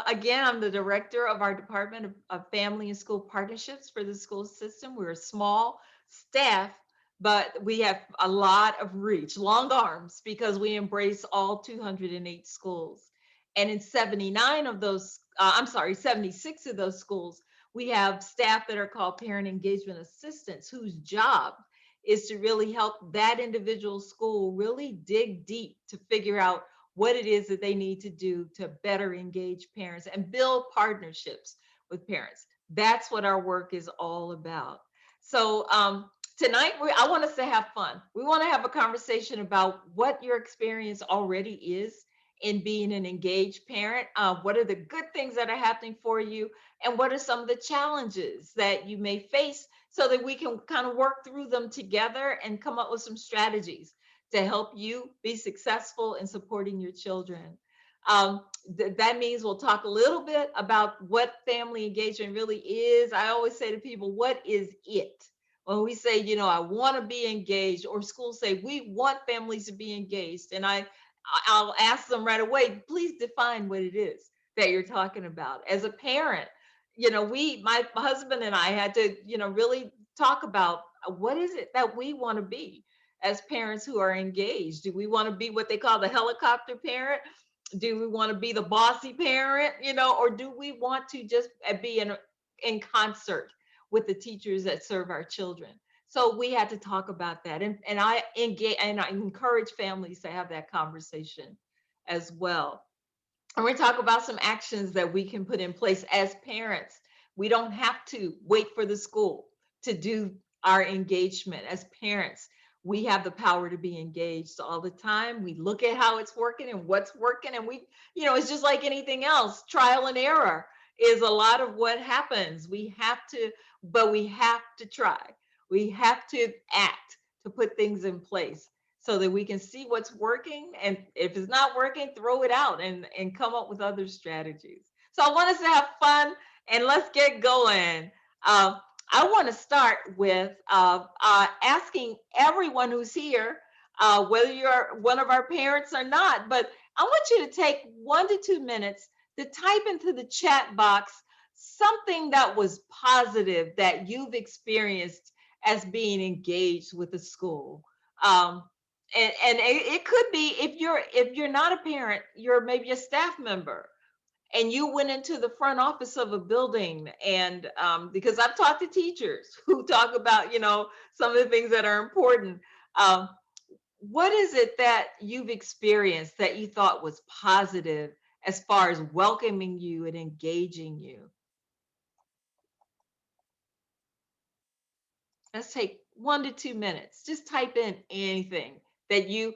Again, I'm the director of our Department of Family and School Partnerships for the school system. We're a small staff, but we have a lot of reach, long arms, because we embrace all 208 schools. And in 79 of those, I'm sorry, 76 of those schools, we have staff that are called parent engagement assistants, whose job is to really help that individual school really dig deep to figure out what it is that they need to do to better engage parents and build partnerships with parents. That's what our work is all about. So tonight, I want us to have fun. We want to have a conversation about what your experience already is in being an engaged parent. What are the good things that are happening for you? And what are some of the challenges that you may face so that we can kind of work through them together and come up with some strategies to help you be successful in supporting your children. That means we'll talk a little bit about what family engagement really is. I always say to people, what is it? When we say, I want to be engaged, or schools say we want families to be engaged, and I'll ask them right away, please define what it is that you're talking about. As a parent, my husband and I had to, really talk about what is it that we want to be as parents who are engaged. Do we want to be what they call the helicopter parent? Do we want to be the bossy parent, or do we want to just be in concert with the teachers that serve our children? So we had to talk about that. And I engage and I encourage families to have that conversation as well. And we're talking about some actions that we can put in place as parents. We don't have to wait for the school to do our engagement. As parents, we have the power to be engaged all the time. We look at how it's working and what's working. And it's just like anything else, trial and error is a lot of what happens. But we have to try. We have to act to put things in place so that we can see what's working. And if it's not working, throw it out and come up with other strategies. So I want us to have fun and let's get going. I want to start with asking everyone who's here, whether you're one of our parents or not, but I want you to take 1 to 2 minutes to type into the chat box something that was positive that you've experienced as being engaged with the school. Um, and it could be, if you're not a parent, you're maybe a staff member and you went into the front office of a building, and because I've talked to teachers who talk about some of the things that are important. um, what is it that you've experienced that you thought was positive as far as welcoming you and engaging you? Let's take 1 to 2 minutes. Just type in anything that you've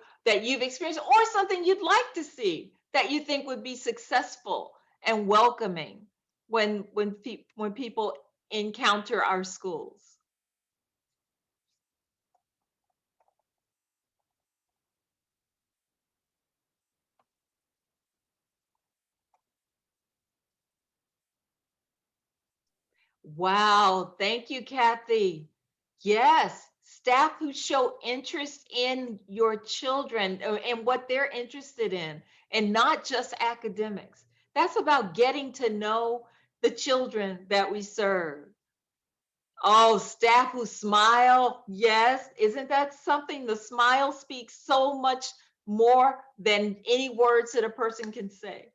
experienced, or something you'd like to see that you think would be successful and welcoming when people encounter our schools. Wow, thank you, Kathy. Yes, staff who show interest in your children and what they're interested in, and not just academics. That's about getting to know the children that we serve. Oh, staff who smile. Yes, isn't that something? The smile speaks so much more than any words that a person can say.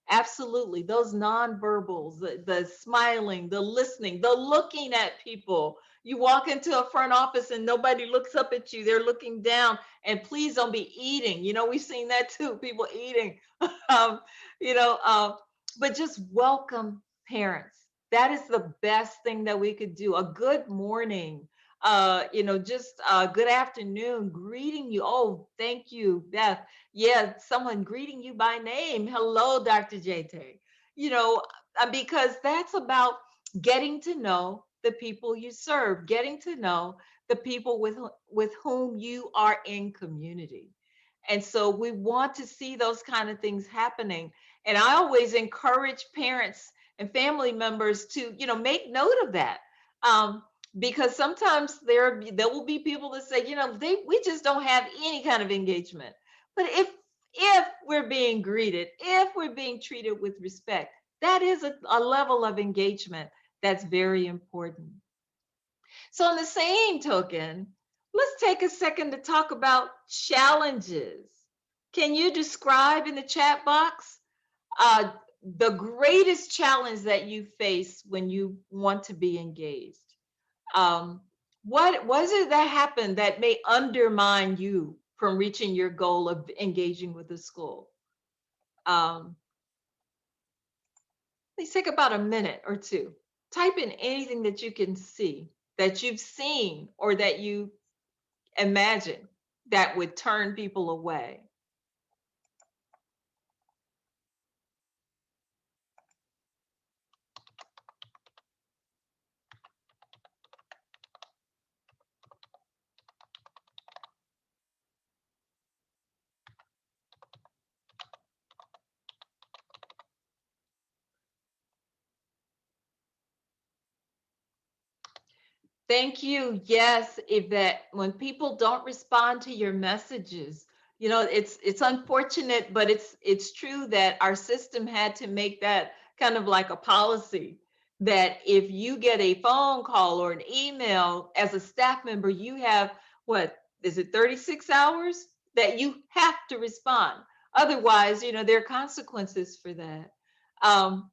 Absolutely. Those nonverbals, the smiling, the listening, the looking at people. You walk into a front office and nobody looks up at you. They're looking down. And please don't be eating. We've seen that too, people eating. um, you know, uh, but just welcome parents. That is the best thing that we could do. A good morning, just good afternoon, greeting you. Oh, thank you, Beth. Yeah, someone greeting you by name. Hello, Dr. JT. You know, because that's about getting to know the people you serve, getting to know the people with whom you are in community. And so we want to see those kind of things happening. And I always encourage parents and family members to, make note of that. Because sometimes there will be people that say, we just don't have any kind of engagement. But if we're being greeted, if we're being treated with respect, That is a level of engagement that's very important. So, on the same token, let's take a second to talk about challenges. Can you describe in the chat box uh, the greatest challenge that you face when you want to be engaged? Um, what is it that happened that may undermine you from reaching your goal of engaging with the school? Um, Please take about a minute or two. Type in anything that you can see, that you've seen, or that you imagine that would turn people away. Thank you. Yes, Yvette, when people don't respond to your messages, it's unfortunate, but it's true that our system had to make that kind of like a policy that if you get a phone call or an email as a staff member, you have what is it 36 hours that you have to respond. Otherwise, there are consequences for that. Um,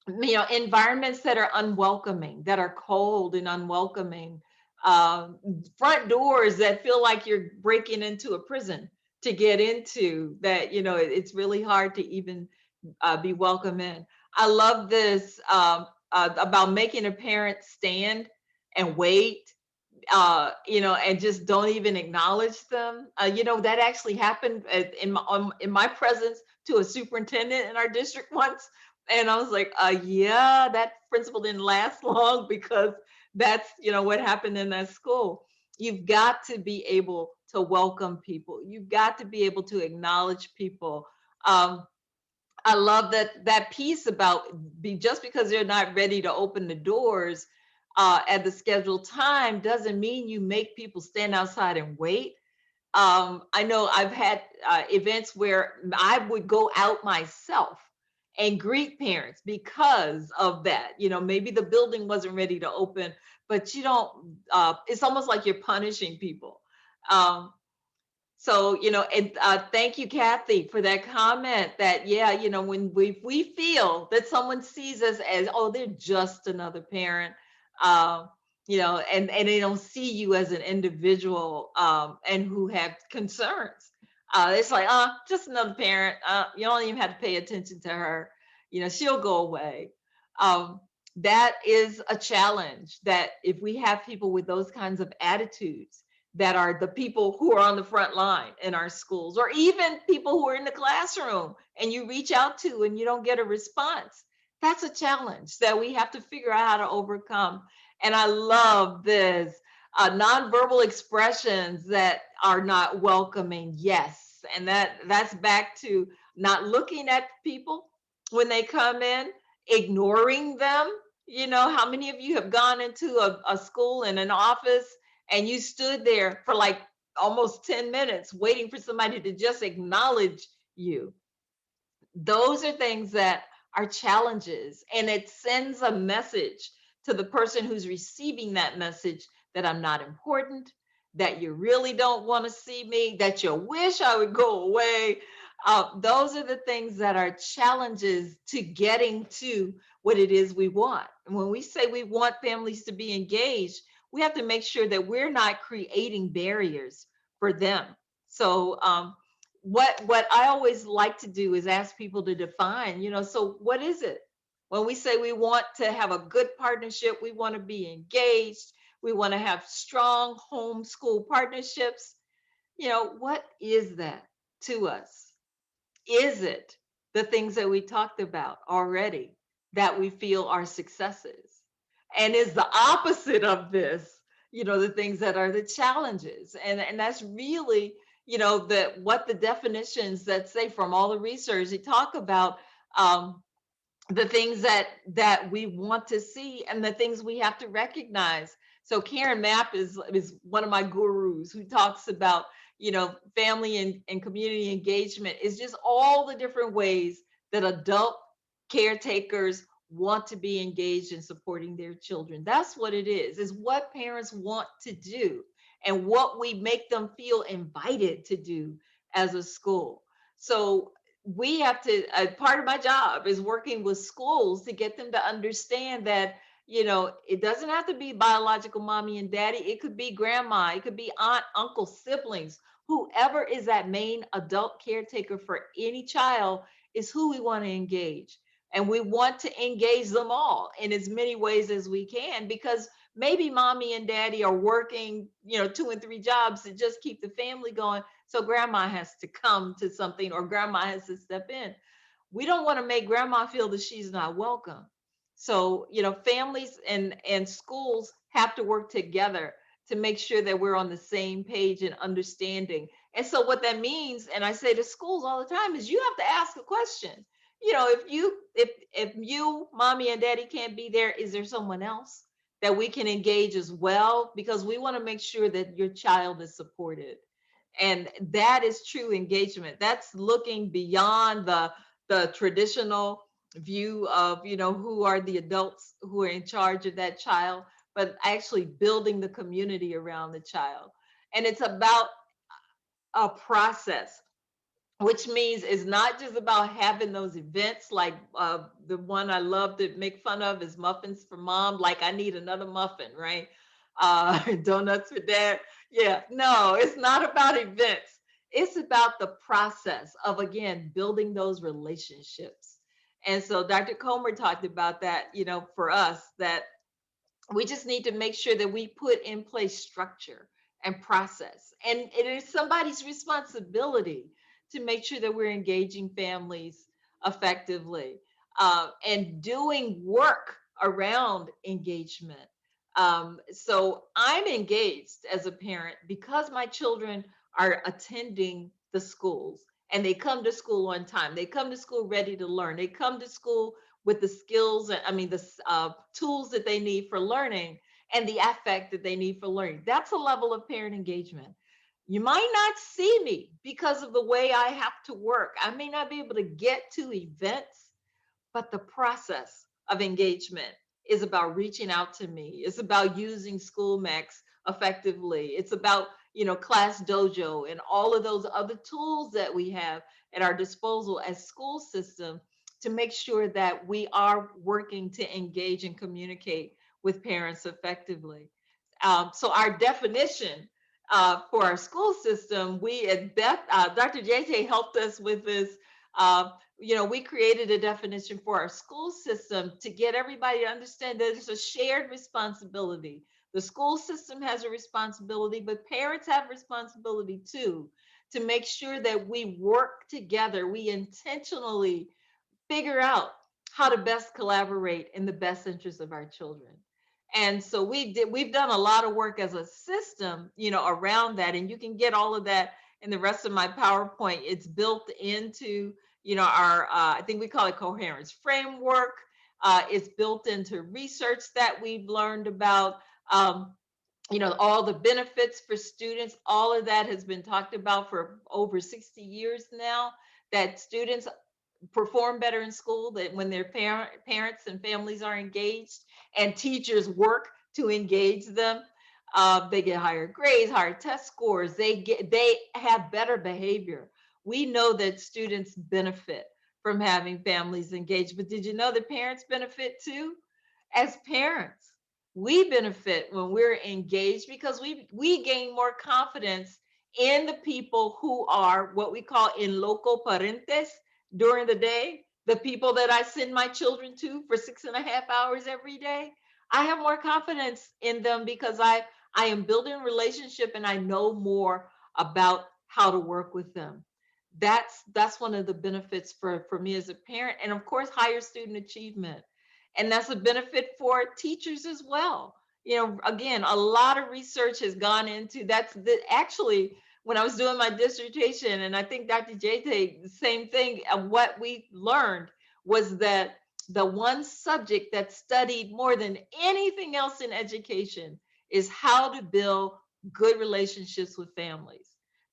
Environments that are unwelcoming, that are cold and unwelcoming, um, front doors that feel like you're breaking into a prison to get into, that it's really hard to even be welcome in. I love this about making a parent stand and wait, and just don't even acknowledge them. That actually happened in my presence to a superintendent in our district once. And I was like, yeah, that principal didn't last long because that's, what happened in that school. You've got to be able to welcome people. You've got to be able to acknowledge people. Um, I love that piece about just because they're not ready to open the doors at the scheduled time doesn't mean you make people stand outside and wait. I know I've had events where I would go out myself and greet parents because of that. Maybe the building wasn't ready to open, but you don't. It's almost like you're punishing people. Um, and thank you, Kathy, for that comment that, yeah, when we feel that someone sees us as, oh, they're just another parent, um, and they don't see you as an individual and who have concerns. It's like, just another parent. You don't even have to pay attention to her. She'll go away. Um, that is a challenge that if we have people with those kinds of attitudes, that are the people who are on the front line in our schools, or even people who are in the classroom and you reach out to and you don't get a response. That's a challenge that we have to figure out how to overcome. And I love this nonverbal expressions that are not welcoming. Yes. And that's back to not looking at people when they come in, ignoring them. How many of you have gone into a school and an office and you stood there for like almost 10 minutes waiting for somebody to just acknowledge you? Those are things that are challenges, and it sends a message to the person who's receiving that message that I'm not important, that you really don't want to see me, that you wish I would go away. Those are the things that are challenges to getting to what it is we want. And when we say we want families to be engaged, we have to make sure that we're not creating barriers for them. So what I always like to do is ask people to define, so what is it? When we say we want to have a good partnership, we want to be engaged, we want to have strong homeschool partnerships, what is that to us? Is it the things that we talked about already that we feel are successes? And is the opposite of this, the things that are the challenges? And that's really, what the definitions that say from all the research, they talk about the things that we want to see and the things we have to recognize. So Karen Mapp is one of my gurus who talks about, family and community engagement is just all the different ways that adult caretakers want to be engaged in supporting their children. That's what it is what parents want to do and what we make them feel invited to do as a school. So we have to, part of my job is working with schools to get them to understand that, it doesn't have to be biological mommy and daddy. It could be grandma, it could be aunt, uncle, siblings, whoever is that main adult caretaker for any child is who we want to engage. And we want to engage them all in as many ways as we can, because maybe mommy and daddy are working, 2 and 3 jobs to just keep the family going. So grandma has to come to something or grandma has to step in. We don't want to make grandma feel that she's not welcome. So, families and schools have to work together to make sure that we're on the same page and understanding. And so what that means, and I say to schools all the time, is you have to ask a question. If you, mommy and daddy can't be there, is there someone else that we can engage as well? Because we want to make sure that your child is supported. And that is true engagement. That's looking beyond the traditional view of, who are the adults who are in charge of that child, but actually building the community around the child. And it's about a process, which means it's not just about having those events like the one I love to make fun of is muffins for mom. Like, I need another muffin, right? Donuts for dad. Yeah, no, it's not about events. It's about the process of, again, building those relationships. And so Dr. Comer talked about that, for us, that we just need to make sure that we put in place structure and process. And it is somebody's responsibility to make sure that we're engaging families effectively, and doing work around engagement. So I'm engaged as a parent because my children are attending the schools and they come to school on time. They come to school ready to learn. They come to school with the skills and the tools that they need for learning and the affect that they need for learning. That's a level of parent engagement. You might not see me because of the way I have to work. I may not be able to get to events, but the process of engagement is about reaching out to me. It's about using SchoolMax effectively. It's about, Class Dojo and all of those other tools that we have at our disposal as school system to make sure that we are working to engage and communicate with parents effectively. So our definition for our school system, we at Beth, Dr. JJ helped us with this. Uh, we created a definition for our school system to get everybody to understand that it's a shared responsibility. The school system has a responsibility, but parents have responsibility too, to make sure that we work together. We intentionally figure out how to best collaborate in the best interest of our children. And so we've done a lot of work as a system, around that. And you can get all of that in the rest of my PowerPoint. It's built into, our, I think we call it coherence framework. It's built into research that we've learned about. All the benefits for students, all of that has been talked about for over 60 years now, that students perform better in school, that when their parents and families are engaged and teachers work to engage them, they get higher grades, higher test scores, they have better behavior. We know that students benefit from having families engaged, but did you know that parents benefit too? As parents, we benefit when we're engaged because we gain more confidence in the people who are what we call in loco parentes during the day, the people that I send my children to for 6.5 hours every day. I have more confidence in them because I am building a relationship and I know more about how to work with them. That's one of the benefits for me as a parent, and of course higher student achievement. And that's a benefit for teachers as well. Again, a lot of research has gone into actually when I was doing my dissertation, and I think Dr. Jate, the same thing, what we learned was that the one subject that studied more than anything else in education is how to build good relationships with families.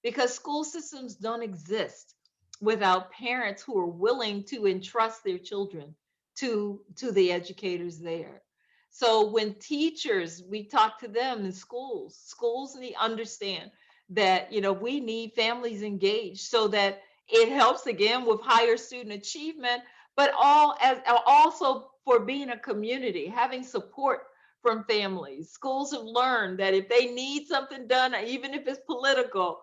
Because school systems don't exist without parents who are willing to entrust their children to the educators there. So when teachers, we talk to them in schools, schools need to understand that, we need families engaged so that it helps again with higher student achievement, but also for being a community, having support from families. Schools have learned that if they need something done, even if it's political,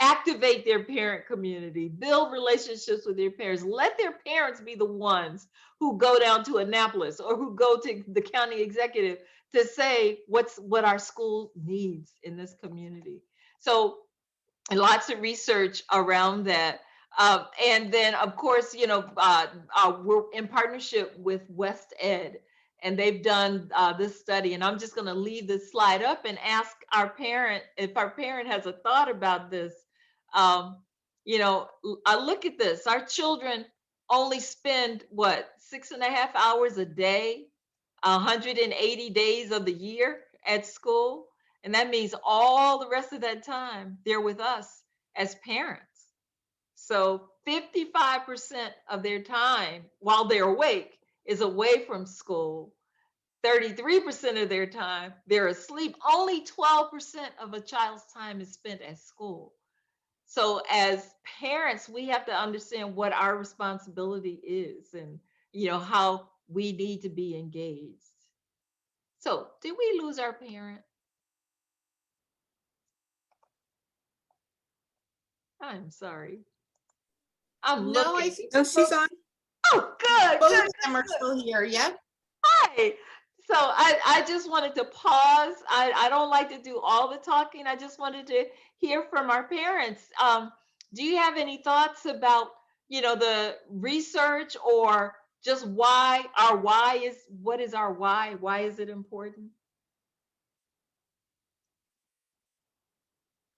activate their parent community, build relationships with their parents, let their parents be the ones who go down to Annapolis or who go to the county executive to say what our school needs in this community. So lots of research around that. And then, of course, we're in partnership with West Ed, and they've done this study. And I'm just going to leave this slide up and ask our parent if our parent has a thought about this. Um, look at this. Our children only spend what, 6.5 hours a day, 180 days of the year at school. And that means all the rest of that time they're with us as parents. So 55% of their time while they're awake is away from school. 33% of their time they're asleep. Only 12% of a child's time is spent at school. So as parents, we have to understand what our responsibility is and how we need to be engaged. So did we lose our parent? I'm sorry. I'm No, I looking. think No, she's on. Oh, good, both good, of them are good. still here. Yep. Hi. So I just wanted to pause. I don't like to do all the talking. I just wanted to hear from our parents. Do you have any thoughts about, the research or just what is our why? Why is it important?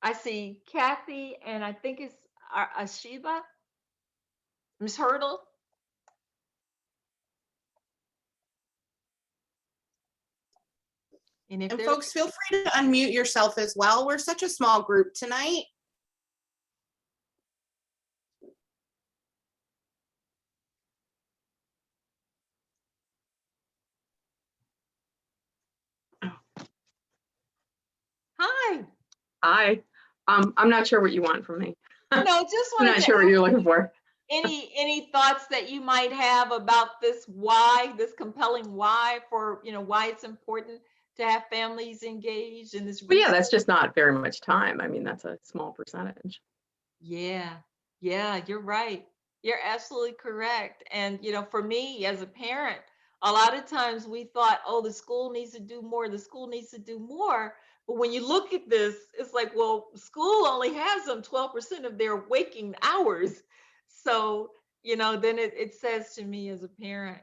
I see Kathy and I think it's Ashiba, Miss Hurdle. And if And there's folks, feel free to unmute yourself as well. We're such a small group tonight. hi. Hi. I'm not sure what you want from me. No, just I'm wanted not to sure what ask you're looking for. any thoughts that you might have about this compelling why for, why it's important to have families engaged in this But yeah, research. that's just not very much time. I mean, that's a small percentage. Yeah, yeah, you're right. You're absolutely correct. And, for me as a parent, a lot of times we thought, oh, the school needs to do more, the school needs to do more. But when you look at this, it's like, well, school only has them 12% of their waking hours. So, then it says to me as a parent,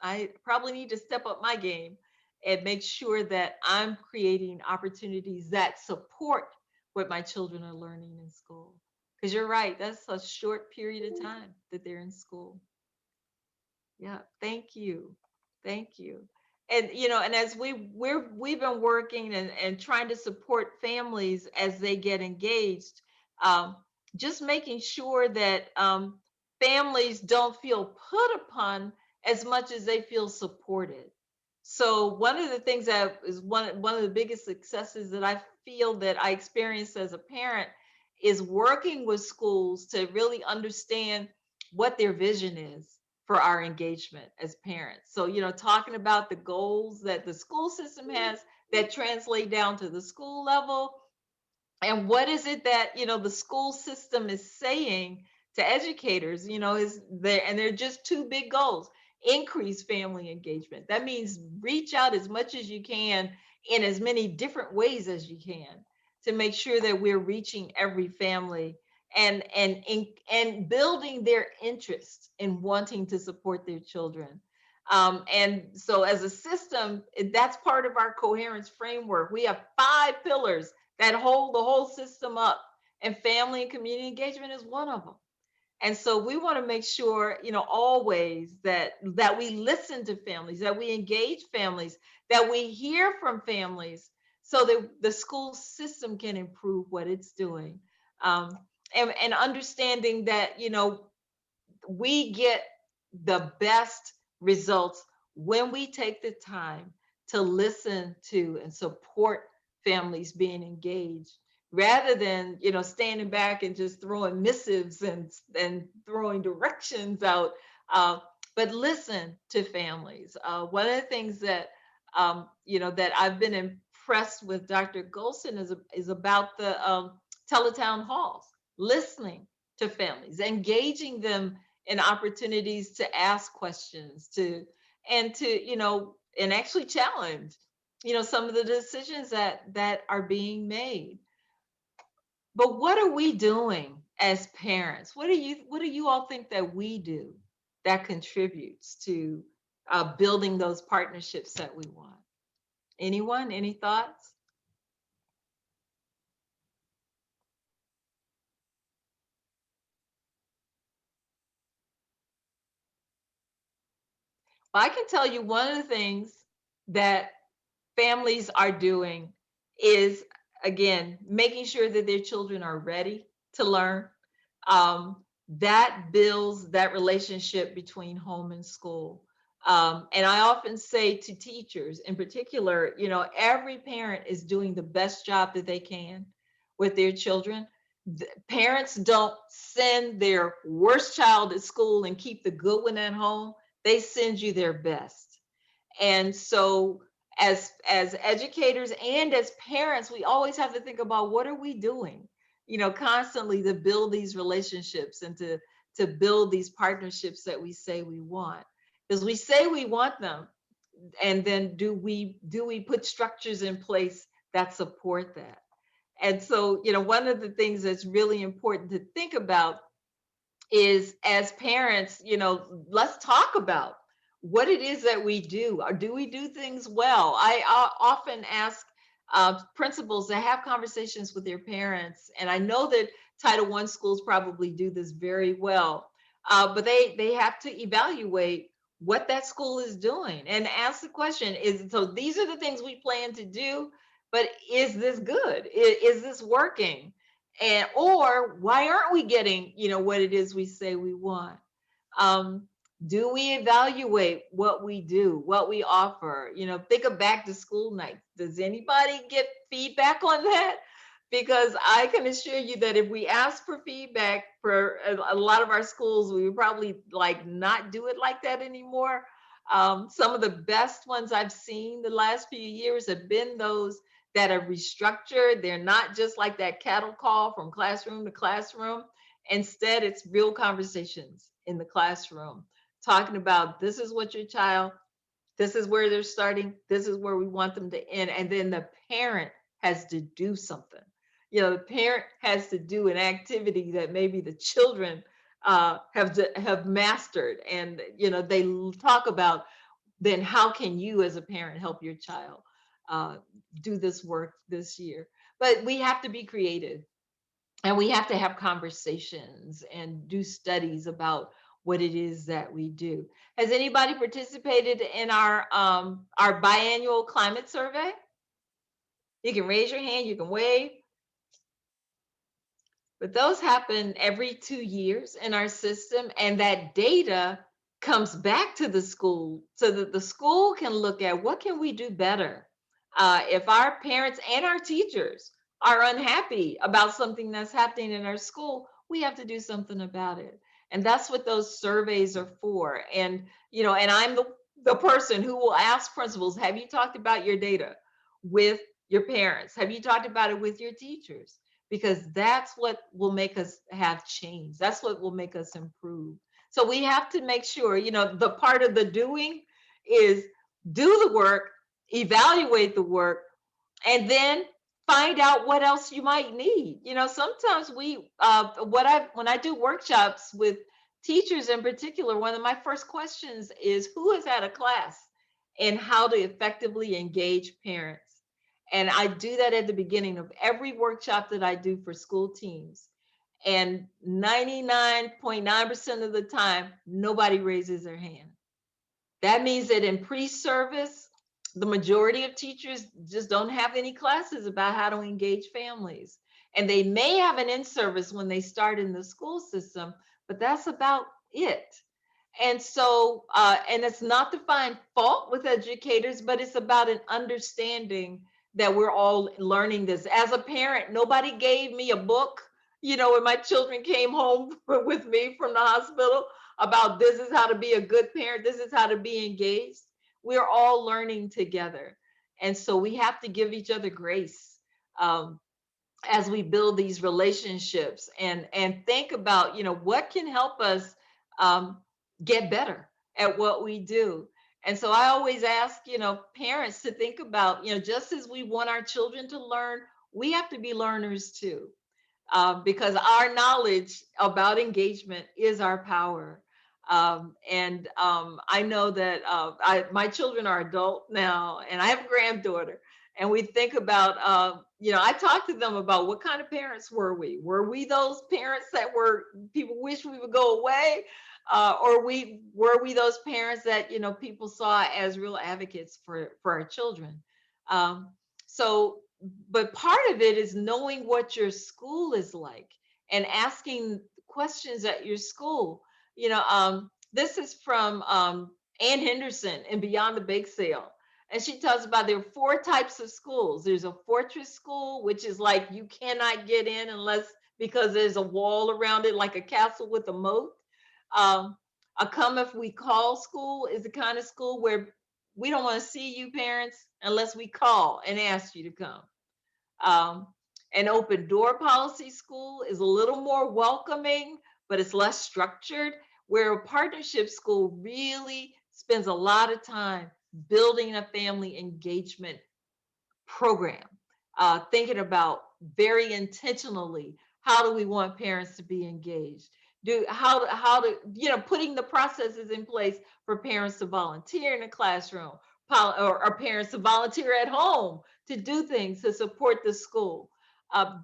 I probably need to step up my game and make sure that I'm creating opportunities that support what my children are learning in school. Because you're right, that's a short period of time that they're in school. Yeah, thank you. Thank you. And and as we've been working and trying to support families as they get engaged, um, just making sure that families don't feel put upon as much as they feel supported. So one of the things that is one of the biggest successes that I feel that I experienced as a parent is working with schools to really understand what their vision is for our engagement as parents. So, talking about the goals that the school system has that translate down to the school level, and what is it that, the school system is saying to educators, is there, and they're just two big goals: increase family engagement. That means reach out as much as you can in as many different ways as you can to make sure that we're reaching every family and building their interest in wanting to support their children. And so as a system, that's part of our coherence framework. We have 5 pillars that hold the whole system up, and family and community engagement is one of them. And so we want to make sure, always that we listen to families, that we engage families, that we hear from families, so that the school system can improve what it's doing. And understanding that, we get the best results when we take the time to listen to and support families being engaged rather than, standing back and just throwing missives and throwing directions out. uh, but listen to families. One of the things that that I've been impressed with Dr. Golson is about the teletown halls, listening to families, engaging them in opportunities to ask questions, and actually challenge, some of the decisions that are being made. But what are we doing as parents? What do you all think that we do that contributes to building those partnerships that we want? Anyone? Any thoughts? Well, I can tell you one of the things that families are doing is, again, making sure that their children are ready to learn. That builds that relationship between home and school. And I often say to teachers in particular, every parent is doing the best job that they can with their children. Parents don't send their worst child to school and keep the good one at home. They send you their best. And so as educators and as parents, we always have to think about what are we doing, constantly to build these relationships and to build these partnerships that we say we want. Because we say we want them, and then do we put structures in place that support that? And so, one of the things that's really important to think about is, as parents, let's talk about what it is that we do, or do we do things well? I often ask principals to have conversations with their parents, and I know that Title I schools probably do this very well, but they have to evaluate what that school is doing and ask the question: is so these are the things we plan to do, but is this good? Is this working? And or why aren't we getting what it is we say we want? um do we evaluate what we do, what we offer? Think of back to school night. Does anybody get feedback on that? Because I can assure you that if we ask for feedback for a lot of our schools, we would probably like not do it like that anymore. Some of the best ones I've seen the last few years have been those that are restructured. They're not just like that cattle call from classroom to classroom. Instead, it's real conversations in the classroom, talking about this is what your child, this is where they're starting, this is where we want them to end. And then the parent has to do something. The parent has to do an activity that maybe the children have mastered. And, they talk about, then how can you as a parent help your child uh, do this work this year? But we have to be creative, and we have to have conversations and do studies about what it is that we do. Has anybody participated in our biannual climate survey? You can raise your hand, you can wave. But those happen every 2 years in our system, and that data comes back to the school so that the school can look at what can we do better. If our parents and our teachers are unhappy about something that's happening in our school, we have to do something about it. And that's what those surveys are for. And and I'm the person who will ask principals, have you talked about your data with your parents? Have you talked about it with your teachers? Because that's what will make us have change. That's what will make us improve. So we have to make sure, the part of the doing is do the work, evaluate the work, and then find out what else you might need. Sometimes when I do workshops with teachers in particular, one of my first questions is who has had a class in how to effectively engage parents. And I do that at the beginning of every workshop that I do for school teams. And 99.9% of the time, nobody raises their hand. That means that in pre-service, the majority of teachers just don't have any classes about how to engage families. And they may have an in-service when they start in the school system, but that's about it. And so, and it's not to find fault with educators, but it's about an understanding that we're all learning this. As a parent, nobody gave me a book, when my children came home with me from the hospital about this is how to be a good parent, this is how to be engaged. We're all learning together. And so we have to give each other grace. As we build these relationships and think about what can help us um, get better at what we do. And so I always ask parents to think about just as we want our children to learn, we have to be learners too, because our knowledge about engagement is our power. And I know that my children are adult now, and I have a granddaughter. And we think about, I talk to them about what kind of parents were we? Were we those parents that were people wish we would go away? Or were we those parents that people saw as real advocates for our children? Um, so but part of it is knowing what your school is like and asking questions at your school. This is from Ann Henderson in Beyond the Bake Sale. And she tells about there are 4 types of schools. There's a fortress school, which is like you cannot get in unless because there's a wall around it, like a castle with a moat. Um, a come if we call school is the kind of school where we don't want to see you parents unless we call and ask you to come. Um, an open door policy school is a little more welcoming, but it's less structured, where a partnership school really spends a lot of time building a family engagement program, thinking about very intentionally how do we want parents to be engaged, how to putting the processes in place for parents to volunteer in the classroom, or parents to volunteer at home to do things to support the school.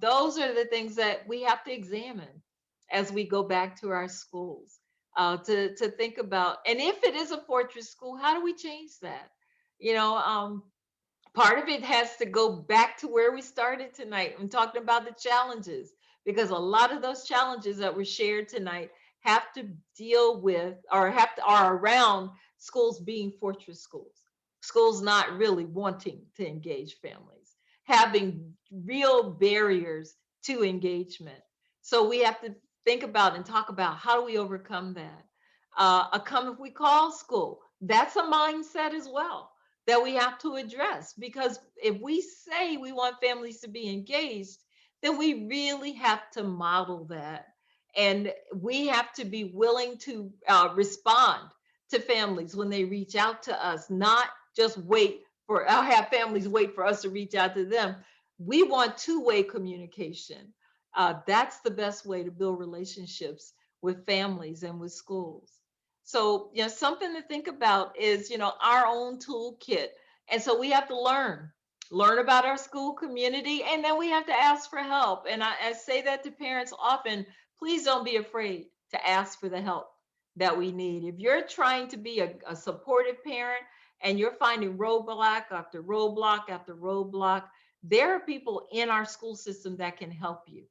Those are the things that we have to examine as we go back to our schools, to think about. And if it is a fortress school, how do we change that? you know um, Part of it has to go back to where we started tonight. I'm talking about the challenges, because a lot of those challenges that were shared tonight have to deal with or are around schools being fortress schools, schools not really wanting to engage families, having real barriers to engagement. So we have to think about and talk about how do we overcome that. A come if we call school, that's a mindset as well that we have to address, because if we say we want families to be engaged, then we really have to model that, and we have to be willing to respond to families when they reach out to us, not just wait for have families wait for us to reach out to them. We want two-way communication. That's the best way to build relationships with families and with schools. So, something to think about is, our own toolkit. And so we have to learn about our school community, and then we have to ask for help. And I say that to parents often, please don't be afraid to ask for the help that we need. If you're trying to be a supportive parent and you're finding roadblock after roadblock after roadblock, there are people in our school system that can help you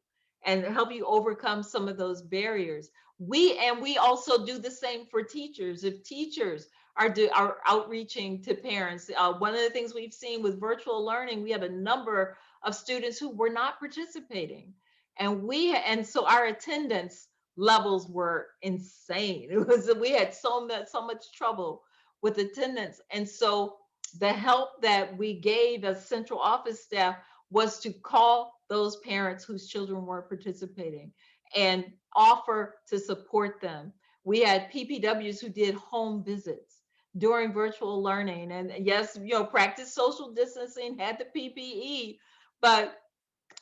and help you overcome some of those barriers. We also do the same for teachers. If teachers are outreaching to parents, one of the things we've seen with virtual learning, we had a number of students who were not participating, and so our attendance levels were insane. It was we had so much trouble with attendance, and so the help that we gave as central office staff was to call those parents whose children weren't participating and offer to support them. We had PPWs who did home visits during virtual learning. And yes, practice social distancing, had the PPE, but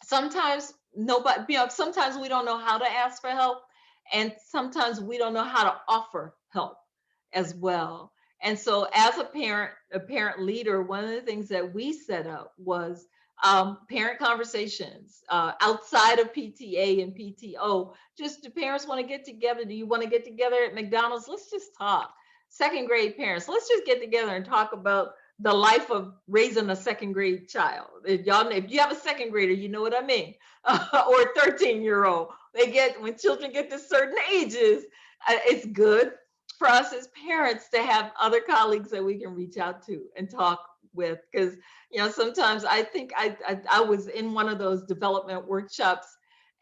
sometimes nobody, sometimes we don't know how to ask for help, and sometimes we don't know how to offer help as well. And so as a parent leader, one of the things that we set up was parent conversations outside of PTA and PTO. Just, do parents want to get together? Do you want to get together at McDonald's? Let's just talk. Second grade parents, let's just get together and talk about the life of raising a second grade child. If you have a second grader, you know what I mean, or a 13-year-old. When children get to certain ages, it's good for us as parents to have other colleagues that we can reach out to and talk with. Because, sometimes I think I was in one of those development workshops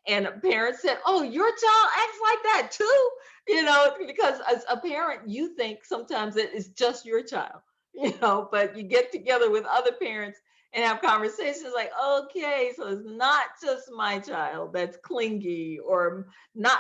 and a parent said, "Oh, your child acts like that too." Because as a parent, you think sometimes it is just your child, but you get together with other parents and have conversations like, okay, so it's not just my child that's clingy, or not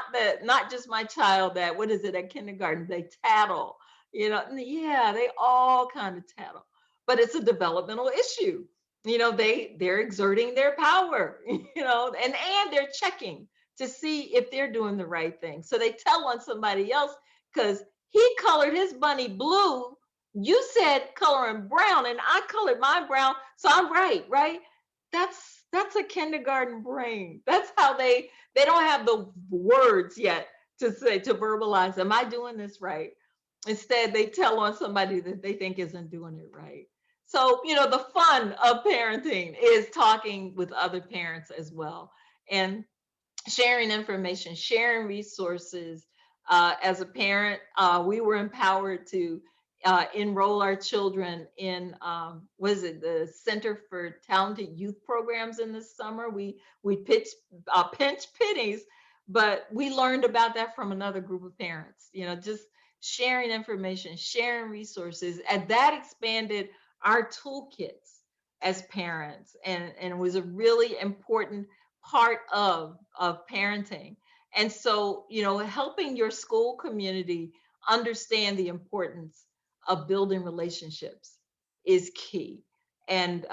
just my child that, what is it, at kindergarten, they tattle, yeah, they all kind of tattle, but it's a developmental issue. They're exerting their power, and they're checking to see if they're doing the right thing. So they tell on somebody else because he colored his bunny blue. You said coloring brown, and I colored my brown, so I'm right, right? That's a kindergarten brain. That's how they don't have the words yet to say, to verbalize, am I doing this right? Instead, they tell on somebody that they think isn't doing it right. So, the fun of parenting is talking with other parents as well, and sharing information, sharing resources. As a parent, we were empowered to enroll our children in, was it the Center for Talented Youth Programs in the summer? We pitched pinch pennies, but we learned about that from another group of parents. Just sharing information, sharing resources, and that expanded our toolkits as parents, and was a really important part of parenting. And so, helping your school community understand the importance of building relationships is key. And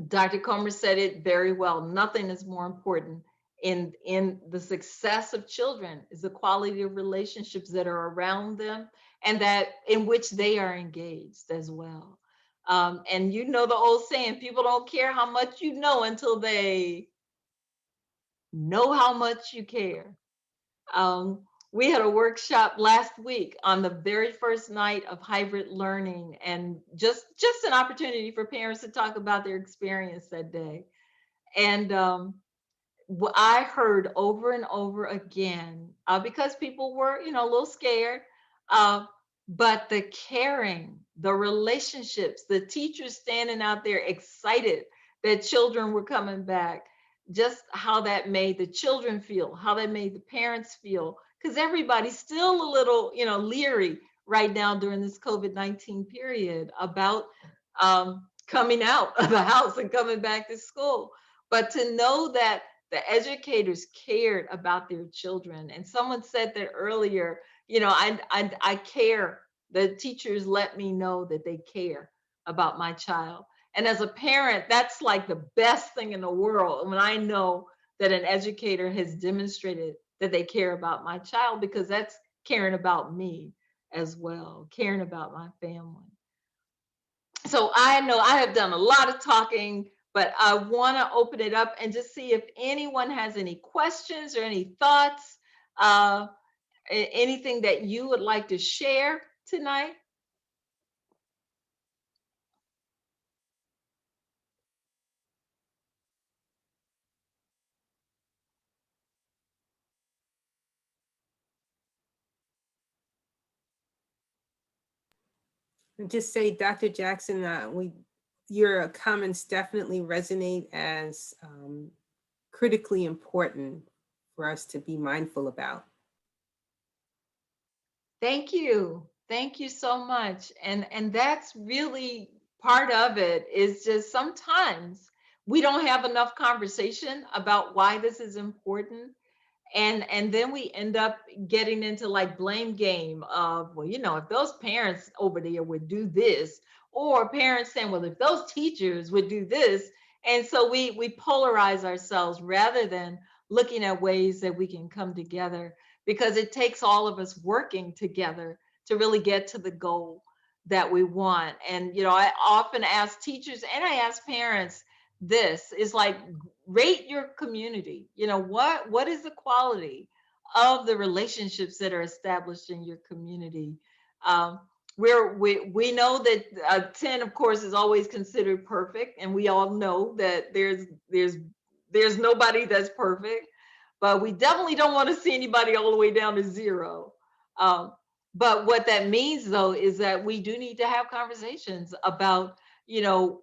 Dr. Comer said it very well. Nothing is more important in the success of children is the quality of relationships that are around them and that in which they are engaged as well. And the old saying, people don't care how much you know until they know how much you care. Um, we had a workshop last week on the very first night of hybrid learning, and just an opportunity for parents to talk about their experience that day. And I heard over and over again, because people were, a little scared, uh, but the caring, the relationships, the teachers standing out there excited that children were coming back, just how that made the children feel, how that made the parents feel, because everybody's still a little, leery right now during this COVID-19 period about coming out of the house and coming back to school. But to know that the educators cared about their children. And someone said that earlier, I care. The teachers let me know that they care about my child. And as a parent, that's like the best thing in the world when I know that an educator has demonstrated that they care about my child, because that's caring about me as well, caring about my family. So I know I have done a lot of talking, but I want to open it up and just see if anyone has any questions or any thoughts, uh, anything that you would like to share tonight. And just say, Dr. Jackson, your comments definitely resonate as critically important for us to be mindful about. Thank you. Thank you so much. And that's really part of it, is just sometimes we don't have enough conversation about why this is important. And then we end up getting into like blame game of, well, if those parents over there would do this, or parents saying, well, if those teachers would do this. And so we polarize ourselves rather than looking at ways that we can come together, because it takes all of us working together to really get to the goal that we want. And I often ask teachers and I ask parents, this is like, rate your community. What is the quality of the relationships that are established in your community? We know that 10, of course, is always considered perfect, and we all know that there's nobody that's perfect, but we definitely don't want to see anybody all the way down to 0. But what that means though is that we do need to have conversations about, you know,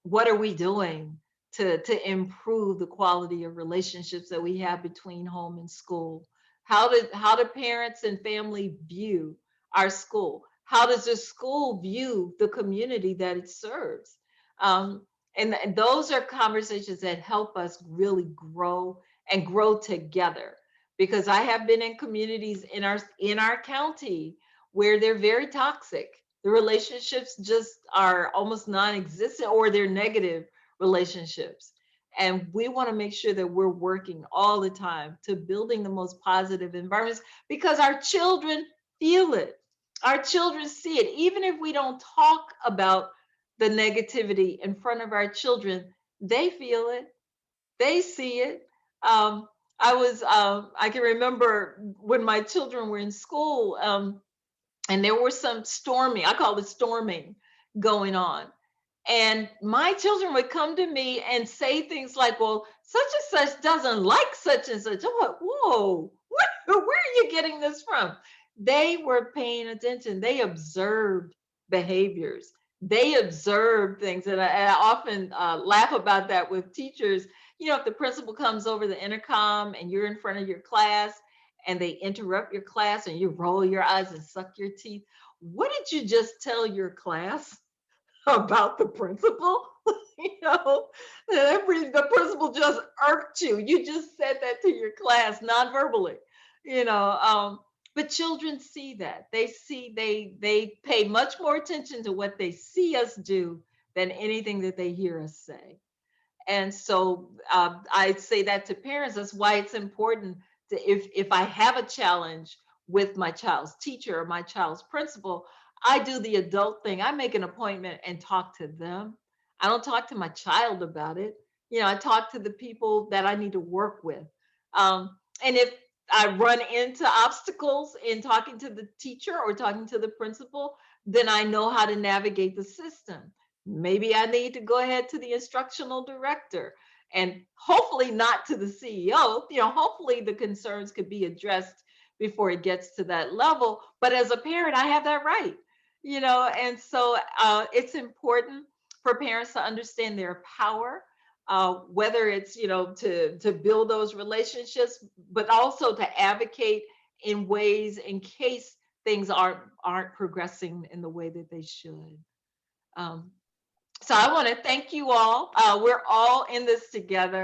what are we doing to improve the quality of relationships that we have between home and school? How do parents and family view our school? How does the school view the community that it serves? Um, and those are conversations that help us really grow and grow together. Because I have been in communities in our county where they're very toxic. The relationships just are almost non-existent, or they're negative relationships. And we want to make sure that we're working all the time to building the most positive environments, because our children feel it. Our children see it. Even if we don't talk about the negativity in front of our children, they feel it, they see it. I can remember when my children were in school, and there was some storming, I call it storming, going on. And my children would come to me and say things like, well, such and such doesn't like such and such. I'm like, whoa, where are you getting this from? They were paying attention. They observed behaviors. They observed things. And I often laugh about that with teachers. You know, if the principal comes over the intercom and you're in front of your class and they interrupt your class and you roll your eyes and suck your teeth, what did you just tell your class about the principal? You know, the principal just irked you. You just said that to your class non-verbally, you know. But children see that. They pay much more attention to what they see us do than anything that they hear us say. And so I say that to parents. That's why it's important to, if I have a challenge with my child's teacher or my child's principal, I do the adult thing. I make an appointment and talk to them. I don't talk to my child about it. You know, I talk to the people that I need to work with. And if I run into obstacles in talking to the teacher or talking to the principal, then I know how to navigate the system. Maybe I need to go ahead to the instructional director, and hopefully not to the CEO. You know, hopefully the concerns could be addressed before it gets to that level. But as a parent, I have that right, you know, and so it's important for parents to understand their power, whether it's, you know, to build those relationships, but also to advocate in ways in case things aren't progressing in the way that they should. Um, so I want to thank you all. We're all in this together.